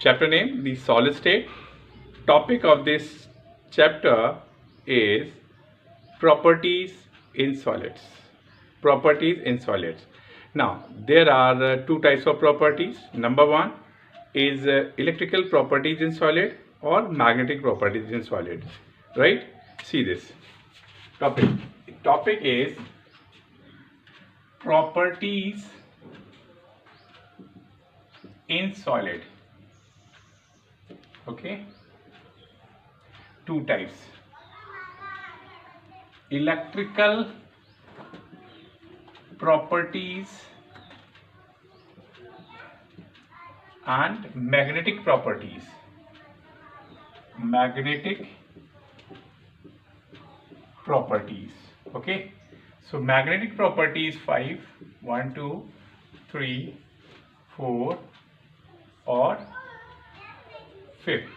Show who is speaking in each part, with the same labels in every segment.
Speaker 1: Chapter name, the solid state. Topic of this chapter is properties in solids. Properties in solids. Now, there are two types of properties. Number one is electrical properties in solid or magnetic properties in solid. Right? See this topic. Topic is properties in solid. Okay, two types: electrical properties and magnetic properties. Magnetic properties. Okay, so magnetic properties 5, 1, 2, 3, 4 or 5th,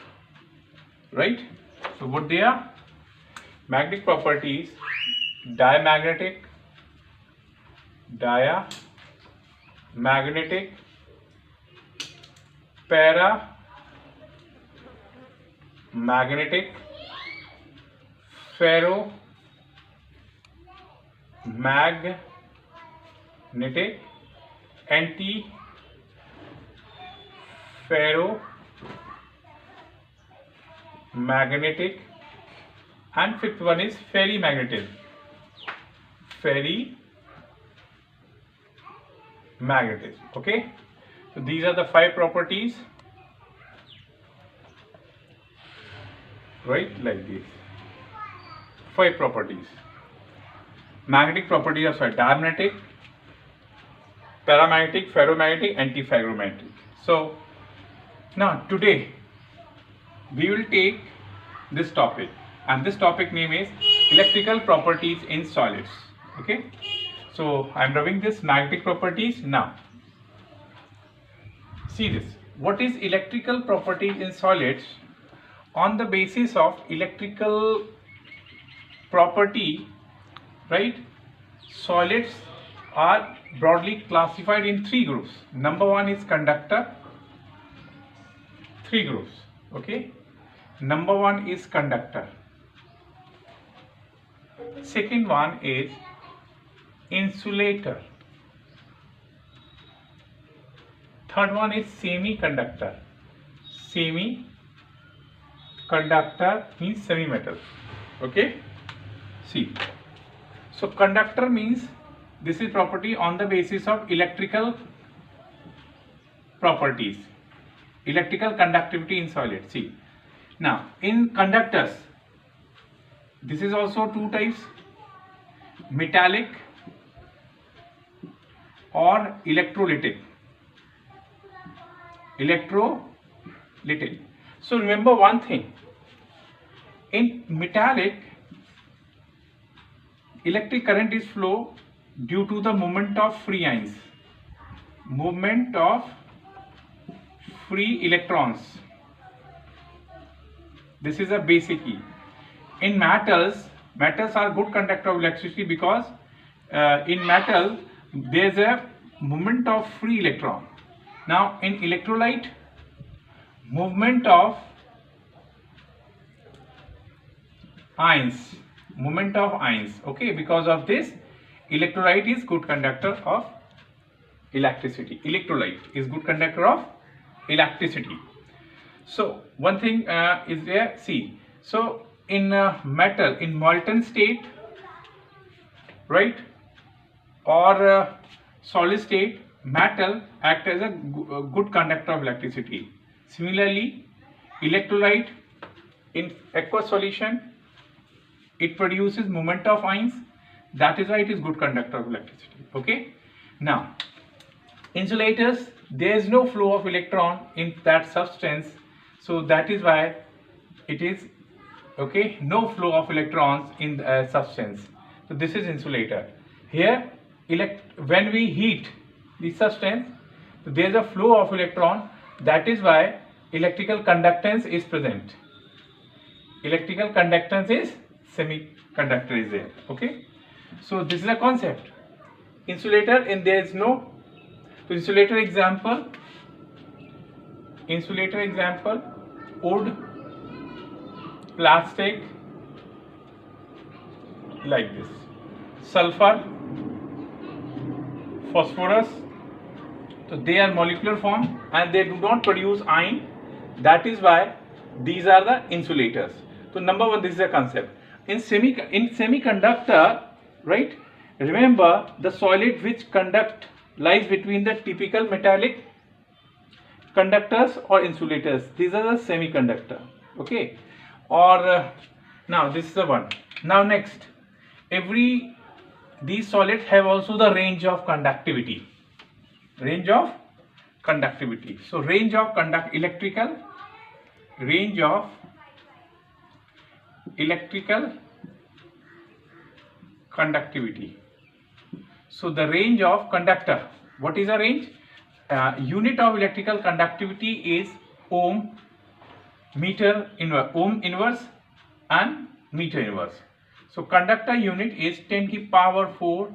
Speaker 1: right? So what they are? Magnetic properties: diamagnetic, diamagnetic, paramagnetic, ferromagnetic, anti-ferromagnetic, and fifth one is ferrimagnetism. Ferrimagnetism. Okay, so these are the 5 properties, right? Like this, 5 properties. Magnetic properties are diamagnetic, paramagnetic, ferromagnetic, anti-ferromagnetic. So now today we will take this topic, and this topic name is electrical properties in solids. Okay, so I am rubbing this magnetic properties. Now see this. What is electrical properties in solids? On the basis of electrical property, right, solids are broadly classified in 3 groups. Number one is conductor. 3 groups. Okay, number one is conductor. Second one is insulator. Third one is semiconductor. Semiconductor means semi-metal. Okay, see, so conductor means this is property on the basis of electrical properties, electrical conductivity in solid. See, now in conductors, this is also 2 types: metallic or electrolytic. So remember one thing: in metallic, electric current is flow due to the movement of free ions, movement of free electrons. This is a basic key. In metals are good conductor of electricity because in metal there is a movement of free electron. Now in electrolyte, movement of ions. Okay, because of this, electrolyte is good conductor of electricity. Electrolyte is good conductor of electricity. So one thing is there. See, so in metal, in molten state, right, or solid state, metal act as a good conductor of electricity. Similarly, electrolyte in aqueous solution, it produces movement of ions. That is why it is good conductor of electricity. Okay, now insulators, there is no flow of electron in that substance, so that is why it is, okay, no flow of electrons in the substance. So this is insulator. Here when we heat the substance, there is a flow of electron. That is why electrical conductance is present. Electrical conductance is semiconductor is there. Okay, so this is a concept. Insulator, and there is no. So insulator example: insulator example, wood, plastic, like this, sulfur, phosphorus. So they are molecular form and they do not produce ion. That is why these are the insulators. So number one, this is a concept. In semiconductor, right? Remember, the solid which conduct lies between the typical metallic conductors or insulators. These are the semiconductor. Okay. Or now this is the one. Now next, these solids have also the range of conductivity. Range of conductivity. So range of electrical conductivity. So the range of conductor, what is the range? Unit of electrical conductivity is ohm, ohm inverse and meter inverse. So conductor unit is 10 to the power 4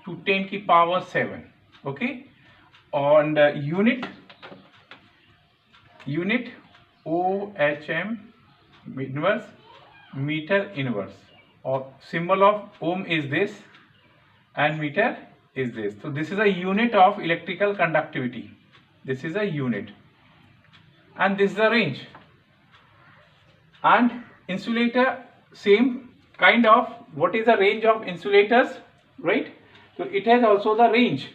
Speaker 1: to 10 to the power 7. Okay, and unit OHM inverse, meter inverse, or symbol of ohm is this and meter is this. So this is a unit of electrical conductivity. This is a unit and this is a range. And insulator, same kind of, what is the range of insulators, right? So it has also the range,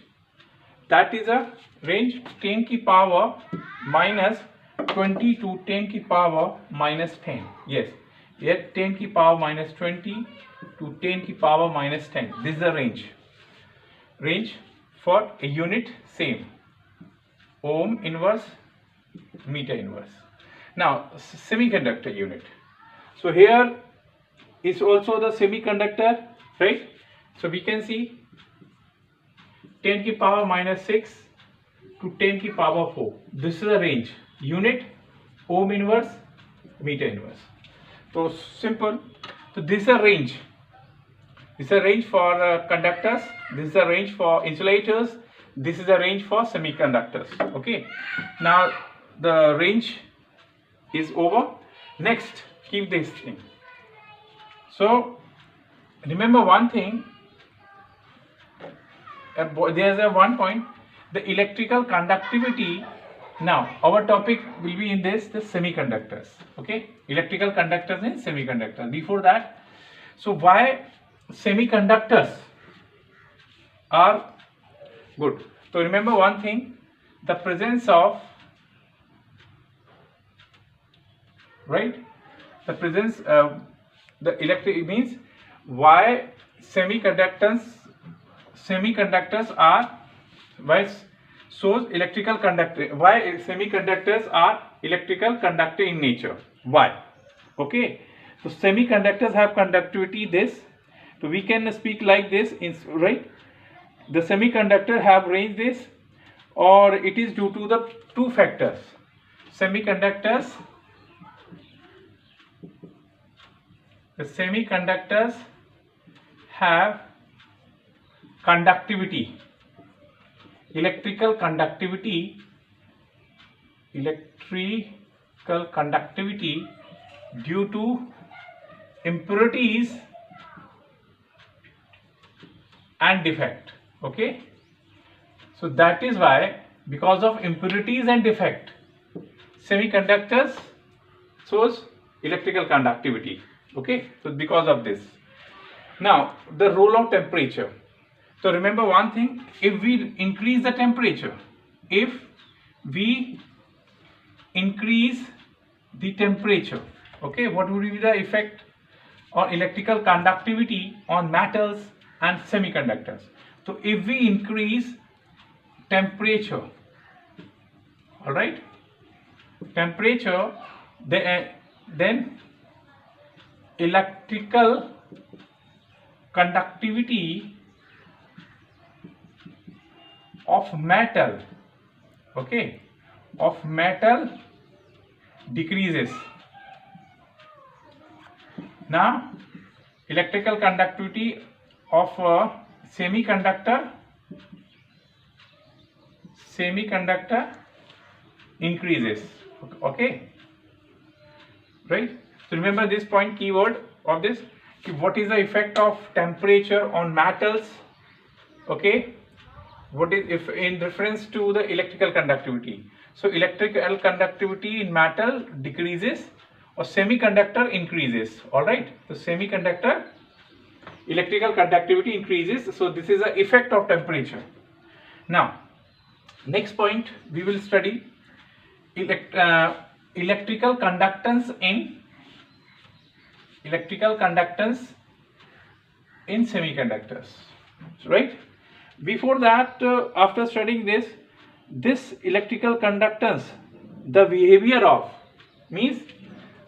Speaker 1: that is a range 10 to the power minus 20 to 10 to the power minus 10. Yes, here 10 to the power minus 20 to 10 to the power minus 10. This is the range for a unit, same, ohm inverse, meter inverse. Now semiconductor unit. So here is also the semiconductor, right? So we can see 10 to the power minus 6 to 10 to the power 4. This is the range. Unit, ohm inverse, meter inverse. So simple. So this is a range. This is a range for conductors. This is a range for insulators. This is a range for semiconductors. Okay. Now the range is over. Next, keep this thing. So remember one thing. There is a one point, the electrical conductivity. Now our topic will be in the semiconductors. Okay, electrical conductors in semiconductors. Before that, so why semiconductors are good? So remember one thing, the presence of, right, the presence the electric means why semiconductors are, why shows electrical conductor, why semiconductors are electrical conductor in nature. Why? Okay, so semiconductors have conductivity this, so we can speak like this, right? The semiconductor have range this, or it is due to the two factors. The semiconductors have conductivity, electrical conductivity due to impurities and defect. Okay, so that is why, because of impurities and defect, semiconductors shows electrical conductivity. Okay, so because of this. Now the role of temperature. So remember one thing, if we increase the temperature, okay, what would be the effect on electrical conductivity on metals and semiconductors? So if we increase temperature, all right, temperature, then electrical conductivity of metal, okay, of metal decreases. Now electrical conductivity of semiconductor increases. Okay, right? So remember this point, keyword of this, what is the effect of temperature on metals? Okay, what is, if in reference to the electrical conductivity? So electrical conductivity in metal decreases or semiconductor increases. All right, so semiconductor electrical conductivity increases. So this is the effect of temperature. Now next point, we will study electrical conductance in semiconductors, right? Before that, after studying this electrical conductance, the behavior of, means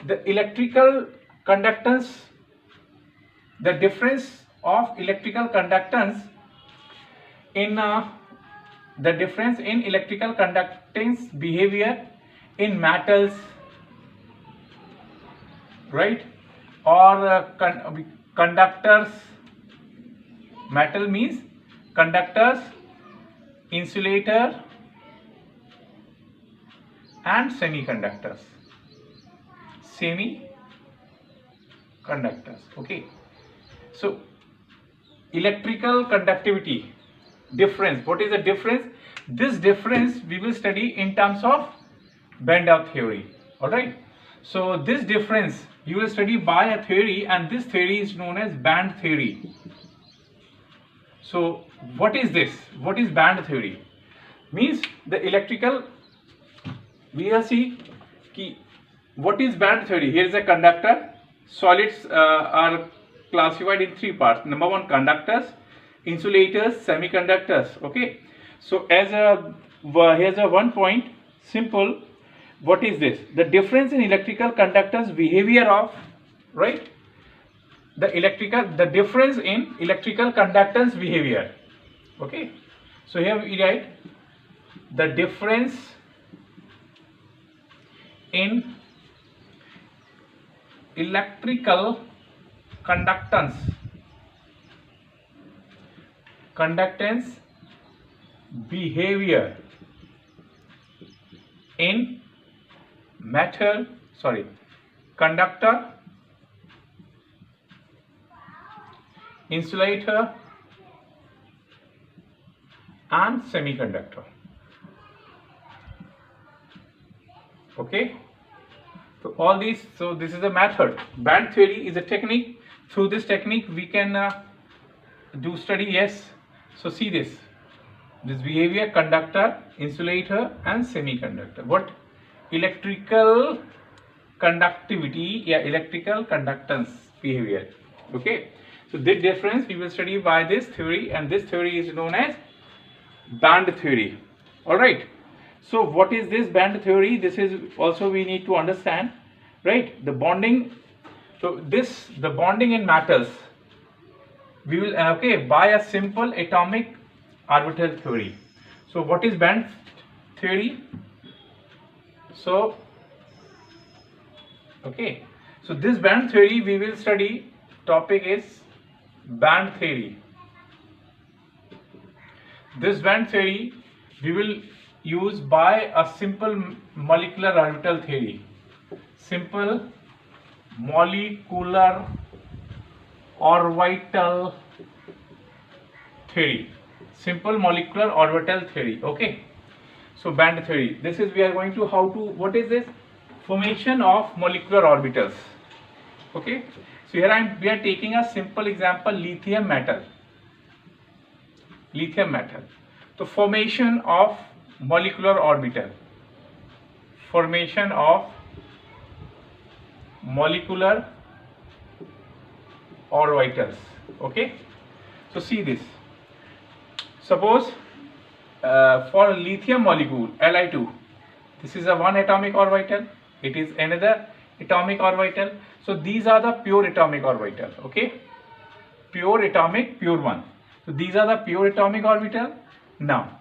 Speaker 1: the electrical conductance, the difference of electrical conductance in the difference in electrical conductance behavior in metals, right? Or conductors. Metal means conductors, insulator and semiconductors. Okay, so electrical conductivity difference, what is the difference? This difference we will study in terms of Bandow theory. All right, so this difference you will study by a theory, and this theory is known as band theory. So what is this? What is band theory? Means the electrical, we will see what is band theory. Here is a conductor. Solids are classified in three parts. Number one, conductors, insulators, semiconductors. Okay, so as here's a one point, simple. What is this? The difference in electrical conductors behavior of, right? The difference in electrical conductance behavior. Okay, so here we write the difference in electrical conductance behavior in conductor, insulator and semiconductor. Okay, so all these, so this is a method. Band theory is a technique. Through this technique we can do study. Yes, so see this behavior: conductor, insulator and semiconductor. What? Electrical conductivity, electrical conductance behavior. Okay, so this difference we will study by this theory, and this theory is known as band theory. All right, so what is this band theory? This is also we need to understand, right? The bonding. So the bonding in metals, we will by a simple atomic orbital theory. So what is band theory? So okay, so this band theory we will study. Topic is band theory. This band theory we will use by a simple molecular orbital theory. Simple molecular orbital theory. Simple molecular orbital theory. Okay, so band theory. This is, we are going to what is this? Formation of molecular orbitals. Okay, so here we are taking a simple example, lithium metal. So formation of molecular orbital. Formation of molecular orbitals. Okay, so see this. Suppose for lithium molecule Li2, this is a one atomic orbital, it is another atomic orbital. So these are the pure atomic orbital. Okay, pure atomic, pure one. So these are the pure atomic orbital. Now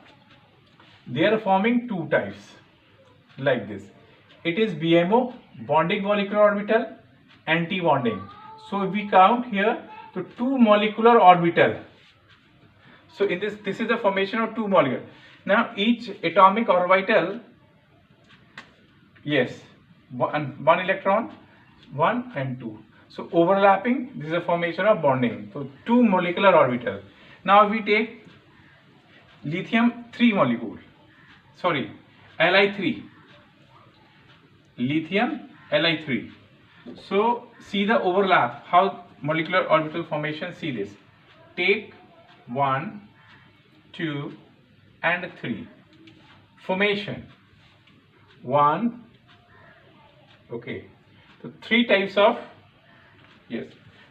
Speaker 1: they are forming two types like this. It is BMO, bonding molecular orbital, anti-bonding. So if we count here, so two molecular orbital. So in this is the formation of two molecules. Now each atomic orbital Yes, one electron, 1 and 2. So overlapping, this is a formation of bonding. So two molecular orbitals. Now we take lithium 3 molecule, sorry, Li3, lithium Li3. So see the overlap, how molecular orbital formation, see this. Take 1, 2 and 3. Formation 1, okay. So three types of, yes.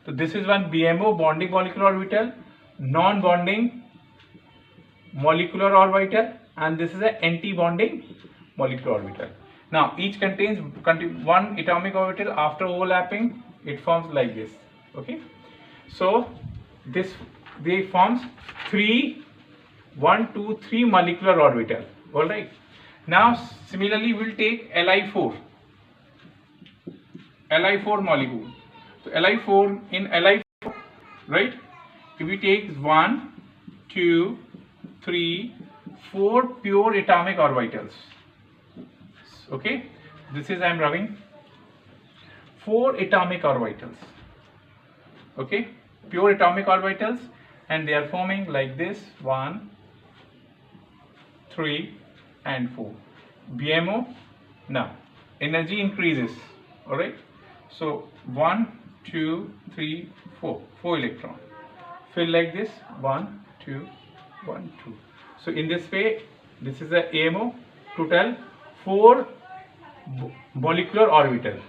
Speaker 1: So this is one BMO, bonding molecular orbital, non-bonding molecular orbital, and this is an anti-bonding molecular orbital. Now each contains one atomic orbital. After overlapping, it forms like this. Okay. So this they forms 1, 2, 3 molecular orbital. All right. Now similarly, we'll take Li4 molecule. So Li4, in Li4, right, if we take 1, 2, 3, 4 pure atomic orbitals. Okay, this is I am rubbing 4 atomic orbitals. Okay, pure atomic orbitals, and they are forming like this: 1, 3 and 4. BMO. Now energy increases. All right. So 1, 2, 3, 4 electron. Fill like this: 1, 2, 1, 2. So in this way, this is the AMO. Total 4 molecular orbital.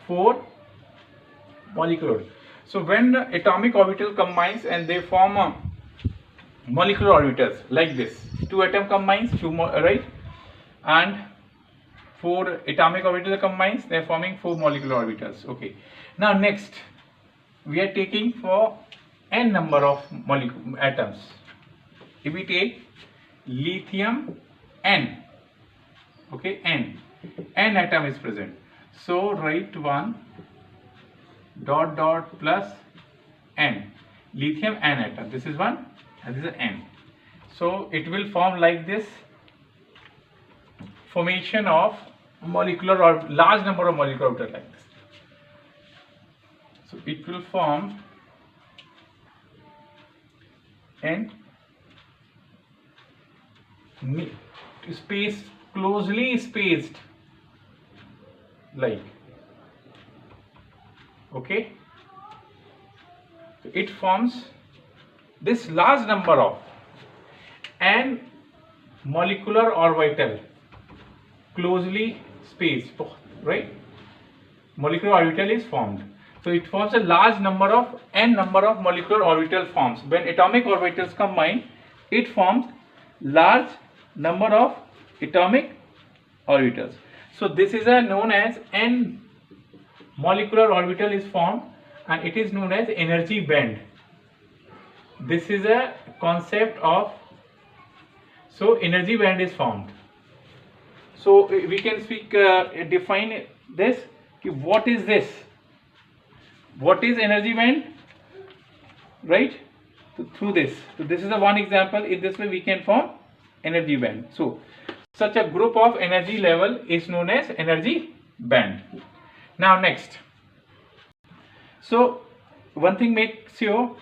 Speaker 1: 4 molecular. So when the atomic orbital combines and they form a molecular orbitals like this, 2 atom combines, 2 more, right, and 4 atomic orbital combines, they are forming 4 molecular orbitals. Okay. Now next, we are taking for n number of molecule atoms. If we take lithium N, okay, N atom is present. So write 1 dot dot plus N, lithium N atom. This is 1 and this is N. So it will form like this formation of molecular or large number of molecular orbitals like this. So it will form N space closely spaced like, okay. So it forms this large number of N molecular orbital closely spaced, right? Molecular orbital is formed. So it forms a large number of N number of molecular orbital forms. When atomic orbitals combine, it forms large number of atomic orbitals. So this is known as N molecular orbital is formed, and it is known as energy band. This is a concept of, so energy band is formed. So we can speak, define this. What is this? What is energy band? Right? So through this. So this is the one example. In this way we can form energy band. So such a group of energy level is known as energy band. Now next. So one thing makes sure,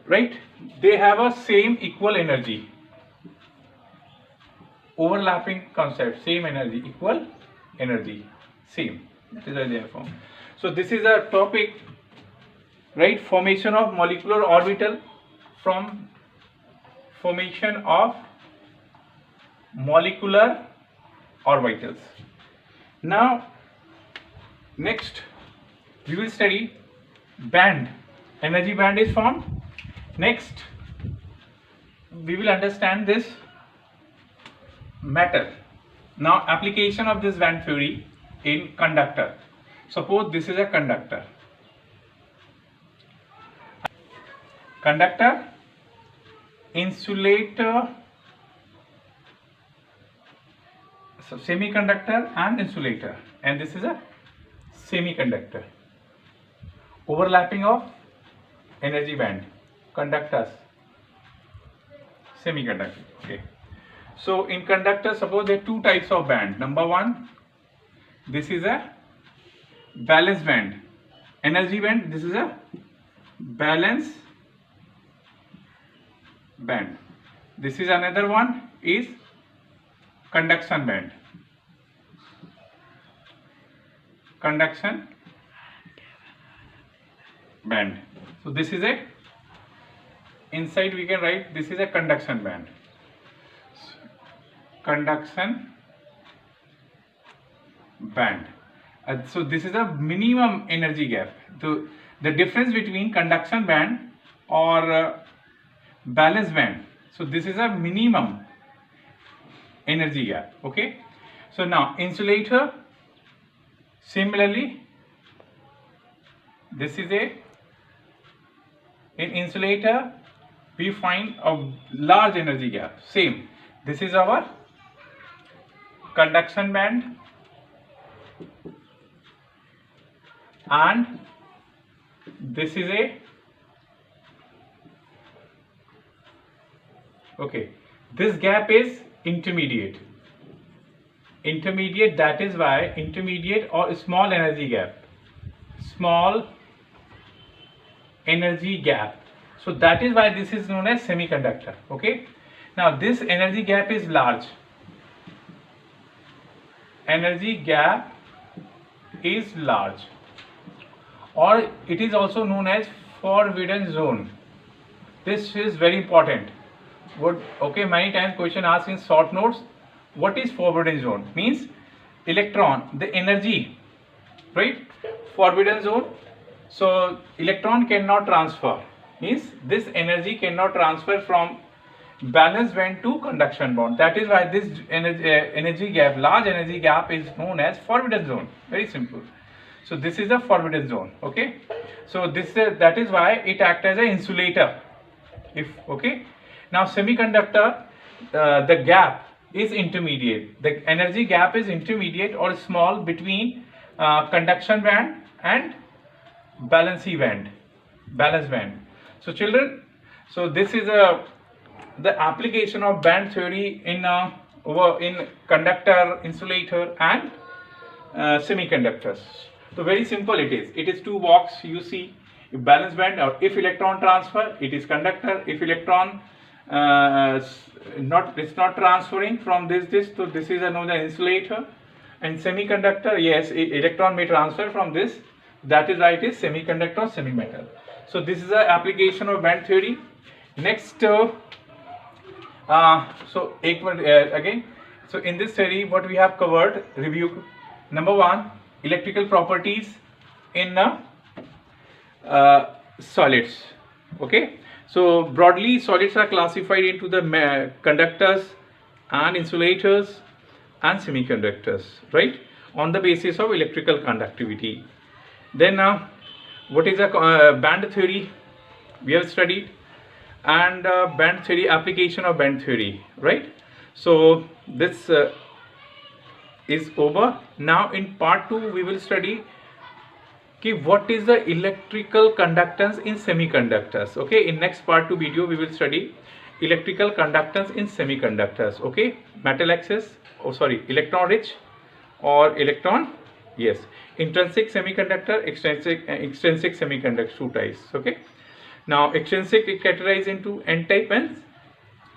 Speaker 1: right? They have a same equal energy. Overlapping concept, same energy, equal energy, same. That is why they are formed. So this is a topic, right? Formation of molecular orbital from formation of molecular orbitals. Now next we will study band. Energy band is formed. Next we will understand this matter. Now application of this band theory in conductor. Suppose this is a conductor. Conductor, insulator, so semiconductor and insulator, and this is a semiconductor. Overlapping of energy band, conductors, semiconductor. Okay. So in conductor, suppose there are two types of band. Number one, This is a valence band. Energy band, this is a valence band. This is another one is conduction band. Conduction band. So this is a, inside we can write this is a conduction band. Conduction band. So this is a minimum energy gap. So the difference between conduction band or valence band. So this is a minimum energy gap. Okay. So now insulator, similarly, this is a, in insulator we find a large energy gap. Same. This is our conduction band and this is a, okay, this gap is intermediate. Intermediate, that is why intermediate or small energy gap. Small energy gap. So that is why this is known as semiconductor. Okay. Now this energy gap is large. Energy gap is large, or it is also known as forbidden zone. This is very important. What, okay, many times question asked in short notes, what is forbidden zone? Means electron, the energy, right? Forbidden zone. So electron cannot transfer, means this energy cannot transfer from valence band to conduction band. That is why this energy gap, large energy gap, is known as forbidden zone. Very simple. So this is a forbidden zone. Okay. So this that is why it acts as an insulator. If okay. Now semiconductor, the gap is intermediate. The energy gap is intermediate or small between conduction band and valence band. So children, so this is the application of band theory in conductor, insulator and semiconductors. So very simple it is. It is two box you see. If valence band, or if electron transfer, it is conductor. If electron it's not transferring from this, so this is another insulator. And semiconductor, yes, electron may transfer from this. That is why it is semiconductor or semi-metal. So this is the application of band theory. Next, again, so in this theory, what we have covered, review. Number one, electrical properties in solids. Okay. So broadly, solids are classified into the conductors and insulators and semiconductors, right? On the basis of electrical conductivity. Then what is a band theory? We have studied, and band theory, application of band theory, right? So this is over. Now in part 2 we will study what is the electrical conductance in semiconductors. Okay, in next part 2 video we will study electrical conductance in semiconductors. Okay, metal access, electron rich or electron, yes, intrinsic semiconductor, extrinsic semiconductor, two types. Okay, now extrinsic is categorized into N type and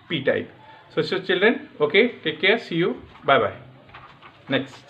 Speaker 1: P type. So children, okay, take care, see you, bye bye. Next.